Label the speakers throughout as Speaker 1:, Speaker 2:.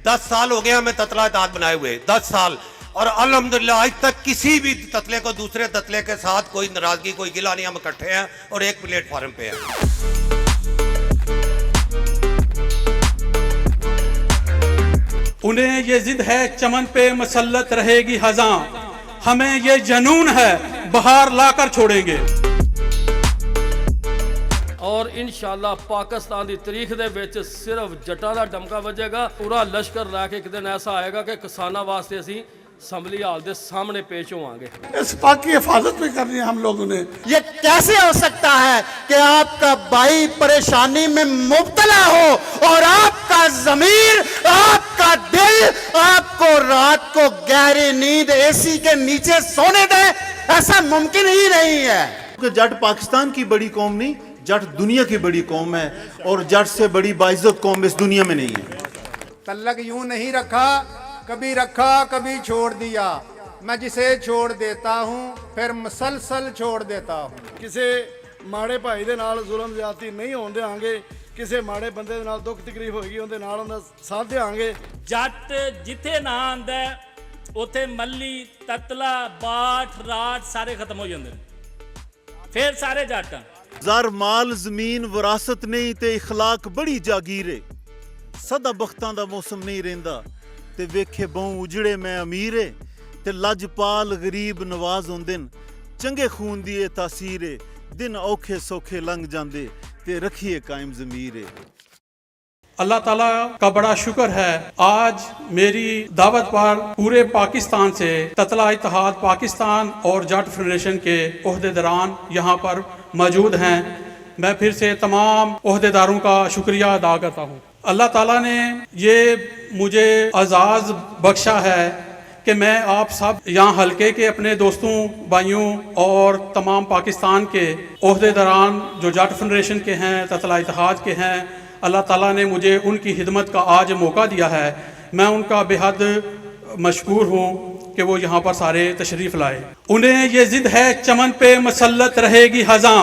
Speaker 1: 10 साल हो गए हमें ततला इत्तेहाद बनाए हुए, 10 साल, और अल्हम्दुलिल्लाह आज तक किसी भी ततले को दूसरे ततले के साथ कोई नाराजगी, कोई गिला नहीं। हम इकट्ठे हैं और एक प्लेटफॉर्म पे हैं।
Speaker 2: उन्हें ये जिद है चमन पे मसल्लत रहेगी हज़ां, हमें ये जनून है बहार लाकर छोड़ेंगे।
Speaker 3: और इंशाअल्लाह पाकिस्तान की तारीख दे विच सिर्फ जट्टां दा डमका वजेगा, पूरा लश्कर लैके एक दिन ऐसा आएगा कि किसानां वास्ते असीं असम्बली हाल दे सामने पेश होवांगे।
Speaker 4: इस पाक की हिफाजत भी करनी है हम लोगों ने।
Speaker 5: ये कैसे हो सकता है कि आपका भाई परेशानी में मुब्तला हो और आपका ज़मीर, आपका दिल आपको रात को गहरी नींद एसी के नीचे सोने दे? ऐसा मुमकिन ही नहीं है।
Speaker 6: जट पाकिस्तान की बड़ी कौम नहीं, जट दुनिया की बड़ी कौम है, और जट से बड़ी बाइज्जत कौम इस दुनिया में नहीं है।
Speaker 7: तल्लक यूं नहीं रखा, कभी रखा कभी छोड़ दिया। मैं जिसे छोड़ देता हूँ फिर मसलसल छोड़ देता हूँ।
Speaker 8: किसी माड़े भाई दे नाल जुल्म ज्यादती नहीं होण देंगे, किसी माड़े बंदे दे नाल दुख तकलीफ होगी उहदे नाल उहदा साथ देंगे।
Speaker 9: जट जिथे ना आंदा उथे मल्ली, ततला, बाट, राट सारे खत्म हो जाते हैं। फिर सारे जट
Speaker 6: ज़र माल ज़मीन विरासत नहीं ते इखलाक बड़ी जागीरे। सदा बख्तां दा मौसम नहीं रहिंदा ते वेखे बहु उजड़े मैं अमीरे, ते लजपाल गरीब नवाज होंदे न। चंगे खून दी तासीरे, दिन औखे सौखे लंघ जांदे ते रखिए कायम ज़मीरे।
Speaker 2: अल्लाह ताला का बड़ा शुक्र है, आज मेरी दावत पर पूरे पाकिस्तान से ततला इत्तेहाद पाकिस्तान और जट फेडरेशन के ओहदेदारान यहाँ पर मौजूद हैं। मैं फिर से तमाम ओहदेदारों का शुक्रिया अदा करता हूँ। अल्लाह ताला ने ये मुझे एजाज़ बख्शा है कि मैं आप सब यहाँ हल्के के अपने दोस्तों, भाइयों और तमाम पाकिस्तान के ओहदेदारान जो जट फेडरेशन के हैं, ततला इत्तेहाद के हैं, अल्लाह ताला ने मुझे उनकी खिदमत का आज मौका दिया है। मैं उनका बेहद मशकूर हूँ कि वो यहाँ पर सारे तशरीफ़ लाए। उन्हें ये जिद है चमन पे मसल्लत रहेगी हज़ां,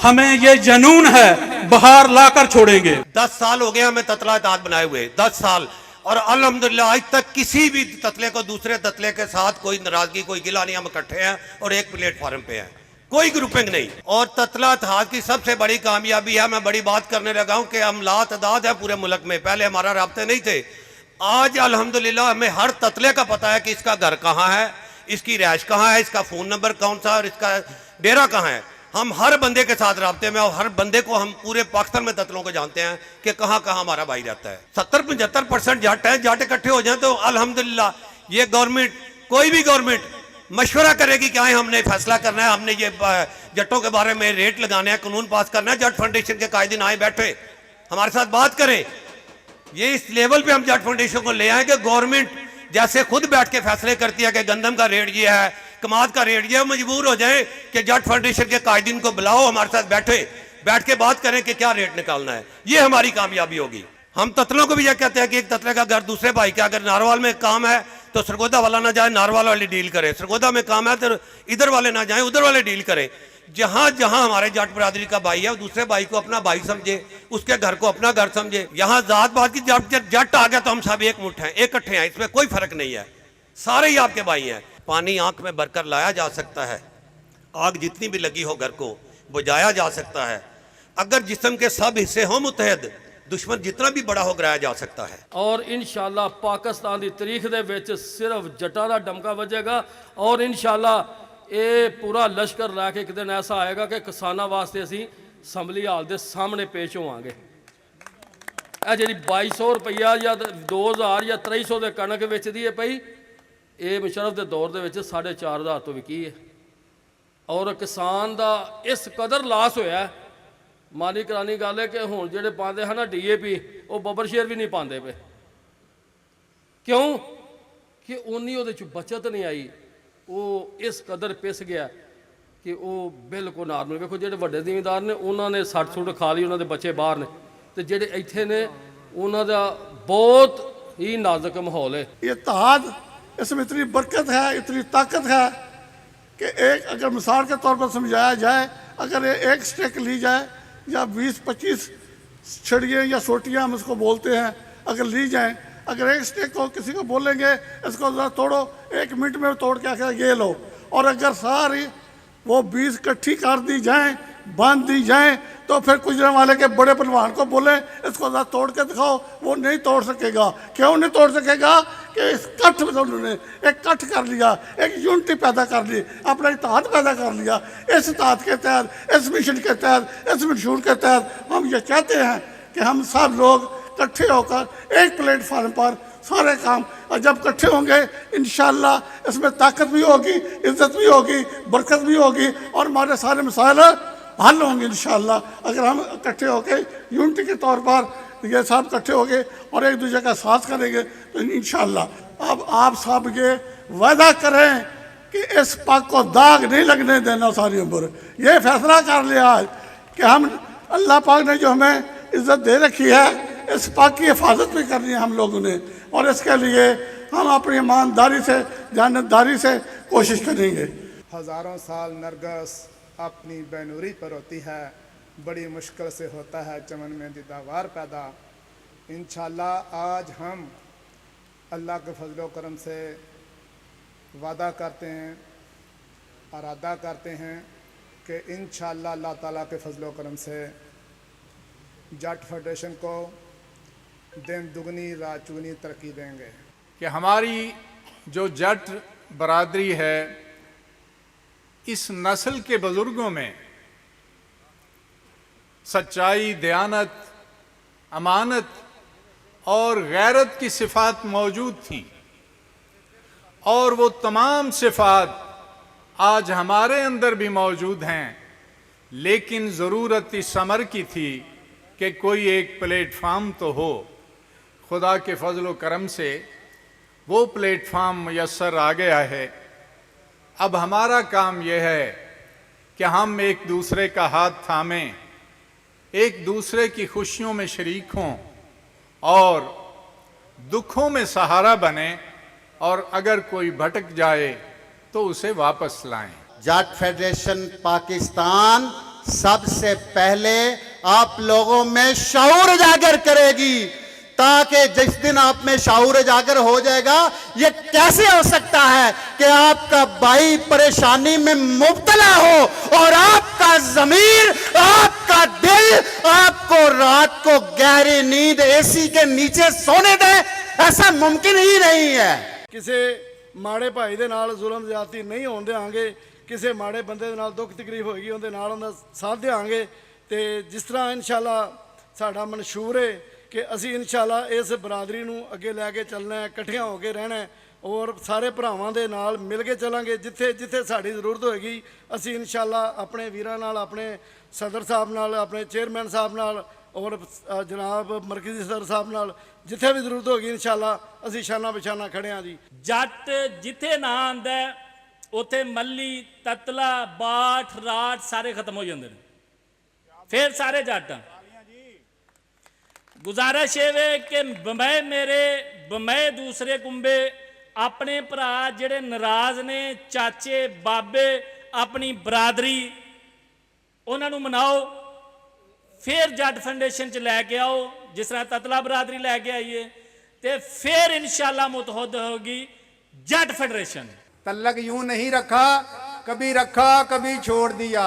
Speaker 2: हमें ये जनून है बहार लाकर छोड़ेंगे।
Speaker 1: 10 साल हो गए हमें ततला इत्तेहाद बनाए हुए, 10 साल, और अल्हम्दुलिल्लाह आज तक किसी भी ततले को दूसरे ततले के साथ कोई नाराजगी, कोई गिला नहीं। हम इकट्ठे हैं और एक प्लेटफॉर्म पे हैं, कोई ग्रुपिंग नहीं। और ततला इत्तेहाद की सबसे बड़ी कामयाबी है, मैं बड़ी बात करने लगा हूं कि हम लातदाद है पूरे मुल्क में। पहले हमारा राब्ते नहीं थे, आज अल्हम्दुलिल्लाह हमें हर ततले का पता है कि इसका घर कहाँ है, इसकी रैश कहाँ है, इसका फ़ोन नंबर कौन सा और इसका डेरा कहाँ है। हम हर बंदे के साथ राब्ते में, और हर बंदे को हम पूरे पाकिस्तान में ततलों को जानते हैं कि कहाँ कहाँ हमारा भाई रहता है। 70-75% जट हैं। जट इकट्ठे हो जाए तो अल्हम्दुलिल्लाह ये गवर्नमेंट, कोई भी गवर्नमेंट मशवरा करेगी कि हमने फैसला करना है, हमने ये जट्टों के बारे में रेट लगाना है, कानून पास करना है। जट फाउंडेशन के कायदीन आए बैठे हमारे साथ बात करें। ये इस लेवल पे हम जट फाउंडेशन को ले आए कि गवर्नमेंट जैसे खुद बैठ के फैसले करती है कि गंदम का रेट ये है, कमाद का रेट ये है, मजबूर हो जाए कि जट फाउंडेशन के कायदीन को बुलाओ, हमारे साथ बैठ के बात करें कि क्या रेट निकालना है। ये हमारी कामयाबी होगी। हम ततलों को भी यह कहते हैं कि एक ततले का घर दूसरे भाई का, अगर नारवाल में काम है तो सरगोदा वाला ना जाए, नारवाल वाले डील करे। सरगोदा में काम है तो इधर वाले ना जाए, उधर वाले डील करें। जहां जहां हमारे जट बरादरी का भाई है, दूसरे भाई को अपना भाई समझे, उसके घर को अपना घर समझे। यहाँ जात बात की जट आ गया तो हम सब एक मुट्ठ हैं, इकट्ठे हैं, इसमें कोई फर्क नहीं है, सारे ही आपके भाई हैं। पानी आंख में भरकर लाया जा सकता है, आग जितनी भी लगी हो घर को बुझाया जा सकता है। अगर जिस्म के सब हिस्से हों मुत्तहद, दुश्मन जितना भी बड़ा हो गिराया जा सकता है।
Speaker 3: और इंशाअल्लाह पाकिस्तान की तारीख दे विच सिर्फ जट्टां दा डमका वजेगा, और इंशाअल्लाह ये पूरा लश्कर लैके एक दिन ऐसा आएगा कि किसानां वास्ते असीं असम्बली हाल दे सामने पेश होवांगे। ਇਹ ਜਿਹੜੀ 2200 ਰੁਪਈਆ ਜਾਂ 2000 ਜਾਂ 2300 ਦੇ ਕਣਕ ਵੇਚਦੀ ਹੈ ਪਈ, ਇਹ ਮੁਸ਼ਰਫ ਦੇ ਦੌਰ ਦੇ ਵਿੱਚ 4500 ਤੋਂ ਵਿਕੀ ਹੈ। ਔਰ ਕਿਸਾਨ ਦਾ ਇਸ ਕਦਰ ਲਾਸ ਹੋਇਆ, ਮਾਲੀ ਕਰਾਨੀ ਗੱਲ ਹੈ ਕਿ ਹੁਣ ਜਿਹੜੇ ਪਾਉਂਦੇ ਹਨ ਨਾ DAP, ਉਹ ਬੱਬਰ ਸ਼ੇਰ ਵੀ ਨਹੀਂ ਪਾਉਂਦੇ ਪਏ। ਕਿਉਂ ਕਿ ਉਨੀ ਉਹਦੇ 'ਚ ਬਚਤ ਨਹੀਂ ਆਈ, ਉਹ ਇਸ ਕਦਰ ਪਿਸ ਗਿਆ ਕਿ ਉਹ ਬਿਲਕੁਲ ਨਾਰਮਲ। ਵੇਖੋ ਜਿਹੜੇ ਵੱਡੇ ਜ਼ਿਮੀਂਦਾਰ ਨੇ ਉਹਨਾਂ ਨੇ 60 ਖਾ ਲਈ, ਉਹਨਾਂ ਦੇ ਬੱਚੇ ਬਾਹਰ ਨੇ, ਤੇ ਜਿਹੜੇ ਇੱਥੇ ਨੇ ਉਹਨਾਂ ਦਾ ਬਹੁਤ ही नाजुक माहौल है।
Speaker 4: ये इत्तेहाद, इसमें इतनी बरकत है, इतनी ताकत है कि एक अगर मिसाल के तौर पर समझाया जाए, अगर एक स्टिक ली जाए या 20-25 छड़ियाँ या सोटियाँ हम इसको बोलते हैं, अगर ली जाएं अगर एक स्टेक को किसी को बोलेंगे इसको ज़रा तोड़ो, 1 मिनट में तोड़ के आकर ये लो, और अगर सारी वो 20 इकट्ठी कर दी जाएं, बांध दी जाएं, तो फिर गुजरने वाले के बड़े पहलवान को बोले इसको ज़रा तोड़ के दिखाओ, वो नहीं तोड़ सकेगा। क्यों नहीं तोड़ सकेगा? कि इस कठ में उन्होंने एक कठ कर लिया, एक यूनिटी पैदा कर ली, अपना इत्तेहाद पैदा कर लिया। इस इत्तेहाद के तहत, इस मिशन के तहत, इस मंशूर के तहत हम ये चाहते हैं कि हम सब लोग इकट्ठे होकर एक प्लेटफार्म पर सारे काम, और जब इकट्ठे होंगे इंशाअल्लाह इसमें ताकत भी होगी, इज्जत भी होगी, बरकत भी होगी, और हमारे सारे मसाइल हल होंगे इंशाअल्लाह। अगर हम इकट्ठे होकर यूनिटी के तौर पर ये सब इकट्ठे होंगे और एक दूसरे का साथ करेंगे तो इंशाअल्लाह। अब आप सब ये वादा करें कि इस पग को दाग नहीं लगने देना सारी उम्र। ये फैसला कर लिया आज कि हम, अल्लाह पाक ने जो हमें इज्जत दे रखी है, इस पग की हिफाजत भी करनी है हम लोगों ने, और इसके लिए हम अपनी ईमानदारी से, जानदारी से कोशिश करेंगे।
Speaker 7: हज़ारों साल नरगस अपनी बैनूरी पर होती है, बड़ी मुश्किल से होता है चमन में दीदावार पैदा। इंशाअल्लाह आज हम अल्लाह के फजलो करम से वादा करते हैं, इरादा करते हैं कि इंशाअल्लाह अल्लाह ताला के फजलो करम से जाट फेडरेशन को दिन दुगनी रात चुगनी तरक्की देंगे।
Speaker 10: कि हमारी जो जट बरादरी है, इस नस्ल के बुजुर्गों में सच्चाई, दयानत, अमानत और गैरत की सिफात मौजूद थी, और वो तमाम सिफात आज हमारे अंदर भी मौजूद हैं। लेकिन ज़रूरत इस अमर की थी कि कोई एक प्लेटफार्म तो हो। खुदा के फजल व करम से वो प्लेटफार्म मुयस्सर आ गया है। अब हमारा काम यह है कि हम एक दूसरे का हाथ थामें, एक दूसरे की खुशियों में शरीक हों और दुखों में सहारा बने, और अगर कोई भटक जाए तो उसे वापस लाएं।
Speaker 5: जाट फेडरेशन पाकिस्तान सबसे पहले आप लोगों में शऊर उजागर करेगी, ताकि जिस दिन आप में शऊर उजागर हो जाएगा, ये कैसे हो सकता है कि आपका भाई परेशानी में मुब्तला हो और आपका ज़मीर, आपका दिल आपको रात को गहरी नींद एसी के नीचे सोने दे? ऐसा मुमकिन ही नहीं है।
Speaker 8: ਕਿਸੇ ਮਾੜੇ ਭਾਈ ਦੇ ਨਾਲ ਜ਼ੁਲਮ ਜ਼ਿਆਦਤੀ ਨਹੀਂ ਹੋਣ ਦਿਆਂਗੇ, ਕਿਸੇ ਮਾੜੇ ਬੰਦੇ ਦੇ ਨਾਲ ਦੁੱਖ ਤਕਲੀਫ ਹੋਏਗੀ ਉਹਦੇ ਨਾਲ ਉਹਦਾ ਸਾਥ ਦਿਆਂਗੇ। ਤੇ ਜਿਸ ਤਰ੍ਹਾਂ ਇਨਸ਼ਾਅੱਲਾ ਸਾਡਾ ਮਨਸ਼ੂਰ ਹੈ ਕਿ ਅਸੀਂ ਇਨਸ਼ਾਅੱਲਾ ਇਸ ਬਰਾਦਰੀ ਨੂੰ ਅੱਗੇ ਲੈ ਕੇ ਚੱਲਣਾ ਹੈ, ਇਕੱਠਿਆਂ ਹੋ ਕੇ ਰਹਿਣਾ ਹੈ, ਔਰ ਸਾਰੇ ਭਰਾਵਾਂ ਦੇ ਨਾਲ ਮਿਲ ਕੇ ਚੱਲਾਂਗੇ। ਜਿੱਥੇ ਜਿੱਥੇ ਸਾਡੀ ਜ਼ਰੂਰਤ ਹੋਏਗੀ ਅਸੀਂ ਇਨਸ਼ਾਅੱਲਾ ਆਪਣੇ ਵੀਰਾਂ ਨਾਲ, ਆਪਣੇ ਸਦਰ ਸਾਹਿਬ ਨਾਲ, ਆਪਣੇ ਚੇਅਰਮੈਨ ਸਾਹਿਬ ਨਾਲ, ਔਰ ਜਨਾਬ ਮਰਕਜ਼ੀ ਸਦਰ ਸਾਹਿਬ ਨਾਲ ਜਿੱਥੇ ਵੀ ਜ਼ਰੂਰਤ ਹੋਗੀ ਇਨਸ਼ਾਅੱਲਾ ਅਸੀਂ ਸ਼ਾਨਾ ਬਿਸ਼ਾਨਾ ਖੜੇ ਹਾਂ ਜੀ।
Speaker 9: ਜੱਟ ਜਿੱਥੇ ਨਾ ਆਂਦਾ ਉੱਥੇ ਮੱਲੀ, ਤਤਲਾ, ਬਾਠ, ਰਾਠ ਸਾਰੇ ਖਤਮ ਹੋ ਜਾਂਦੇ ਨੇ, ਫਿਰ ਸਾਰੇ ਜੱਟ। ਗੁਜ਼ਾਰਿਸ਼ ਇਹ ਵੇ ਕਿ ਬੰਬਈ ਮੇਰੇ, ਬੰਬਈ ਦੂਸਰੇ ਕੁੰਬੇ, ਆਪਣੇ ਭਰਾ ਜਿਹੜੇ ਨਾਰਾਜ਼ ਨੇ, ਚਾਚੇ, ਬਾਬੇ, ਆਪਣੀ ਬਰਾਦਰੀ, ਉਹਨਾਂ ਨੂੰ ਮਨਾਓ, फिर जट फाउंडेशन च लैके आओ, जिस तरह ततला बरादरी लैके आइए, तो फिर इंशाल्लाह मुतहद होगी जट फेडरेशन।
Speaker 7: तल्लक यूं नहीं रखा, कभी छोड़ दिया,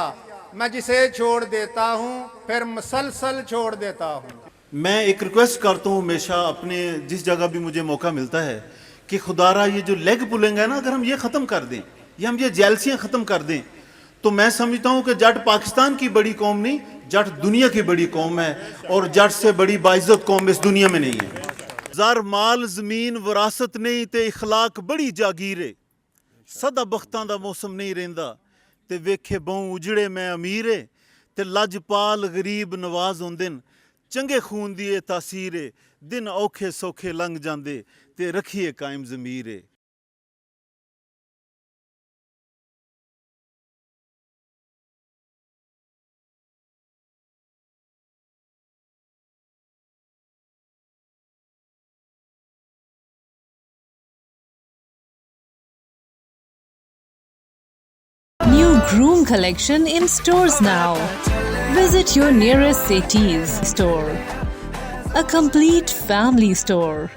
Speaker 7: मैं जिसे छोड़ देता हूं फिर मसलसल छोड़ देता हूं।
Speaker 6: मैं एक रिक्वेस्ट करता हूँ हमेशा अपने जिस जगह भी मुझे मौका मिलता है कि खुदारा ये जो लेग पुलिंग है ना, अगर हम ये ख़त्म कर दें, ये हम ये जेलसियाँ ख़त्म कर दें, तो मैं समझता हूँ कि जट पाकिस्तान की बड़ी कौम नहीं, जट दुनिया की बड़ी कौम है, और जट से बड़ी बाइज्जत कौम इस दुनिया में नहीं है। ज़र माल ज़मीन विरासत नहीं ते इखलाक बड़ी जागीरे, सदा बख्तां दा मौसम नहीं रहिंदा, ते वेखे बहु उजड़े मैं अमीरे, ते लजपाल गरीब नवाज होंदे न, चंगे खून दी तासीरे, दिन औखे सौखे लंघ जांदे, ते रखिए कायम ज़मीरे।
Speaker 11: New Groom collection in stores now. Visit your nearest Setis store. A complete family store.